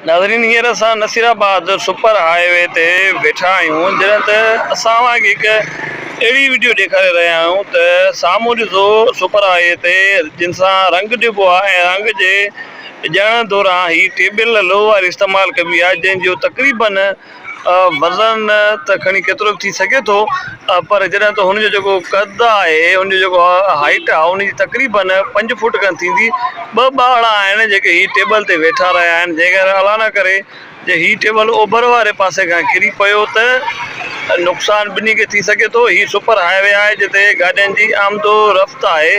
नाज़रीन, हींअर असां नसीराबाद सुपर हाईवे ते वेठा आहियूं, जॾहिं त असां वांगुरु हिकु अहिड़ी वीडियो ॾेखारे रहिया आहियूं त साम्हूं ॾिसो सुपर हाईवे ते जिन सां रंग ॾिबो आहे ऐं रंग जे ॼण दौरान ही टेबल लोह वारी इस्तेमालु कबी आहे, जंहिंजो तक़रीबन वज़न त खणी केतिरो बि थी सघे थो, पर जॾहिं त हुनजो जेको कद आहे, हुनजो जेको हाइट आहे, उनजी तक़रीबन 5 फुट खनि थींदी। 2 ॿार आहिनि जेके ही टेबल ते वेठा रहिया आहिनि, जेकर अला न करे जे ही टेबल ओभर वारे पासे खां किरी पियो त नुक़सानु ॿिन्ही खे थी सघे थो। ही सुपर हाईवे आहे जिते गाॾियुनि जी आमदो रफ़्त आहे,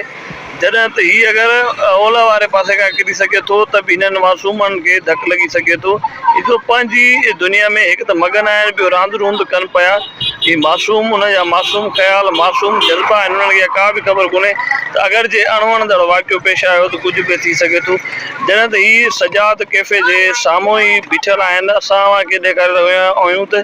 जॾहिं त ही अगरि ओलह वारे पासे खां किरी सघे थो त बि हिननि मासूमनि खे धकु लॻी सघे थो। ॾिसो, पंहिंजी दुनिया में हिकु त मगन आहिनि, ॿियो रांदि रूंद कनि पिया। ही मासूम, हुनजा मासूम ख़्याल, मासूम जज़्बा आहिनि, हुननि खे का बि ख़बर कोन्हे त अगरि जे अणवणंदड़ वाक़ियो पेश आयो त कुझु बि थी सघे थो। जॾहिं त ही सजाद कैफ़े जे साम्हूं ई बीठल आहिनि, असां वांगुरु ॾेखारे रहिया आहियूं त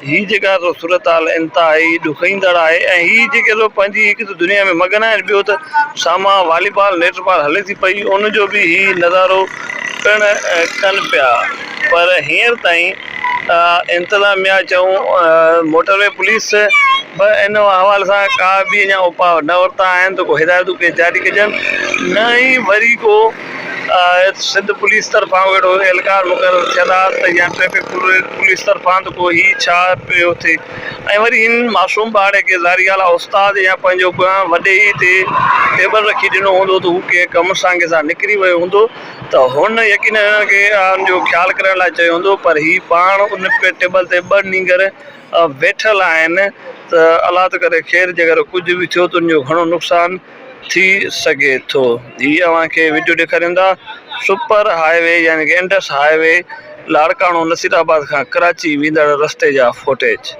ही जेका सूरत हाल इंतिहाई ॾुखईंदड़ आहे, ऐं ही जेके पंहिंजी हिकु त दुनिया में मगन आहिनि, ॿियो त साम्हूं वॉलीबॉल नेटबॉल हले थी पई, उनजो बि ही नज़ारो पिणु कनि पिया। पर हींअर ताईं इंतिज़ामिया चऊं मोटरवे पुलिस बि इन हवाले सां का बि अञा उपाउ न वरिता आहिनि त को हिदायतूं के जारी कजनि, न ई वरी को सिंध पुलिस तरफ़ां अहिड़ो एहलकार मुक़ररु थियल आहे त या ट्रैफिक पुलिस तरफ़ां त को ही छा पियो थिए। ऐं वरी हिन मासूम ॿार खे ज़ारी आला उस्ताद या पंहिंजो वॾे ई ते टेबल रखी ॾिनो हूंदो त हू कंहिं कम सांगे सां निकिरी वियो हूंदो त हुन यकीन हिननि खे हुनजो ख़्यालु करण लाइ चयो हूंदो, पर ही पाण उन टेबल ते 2 नींगर वेठल आहिनि त अलाह त करे ख़ैर, जेकर कुझु बि थियो त उनजो घणो नुक़सानु थी सघे थो। हीअ अव्हांखे वीडियो ॾेखारींदा सुपर हाईवे यानी कि इंडस हाईवे लाड़काणो नसीराबाद खां कराची वेंदड़ रस्ते जा फुटेज।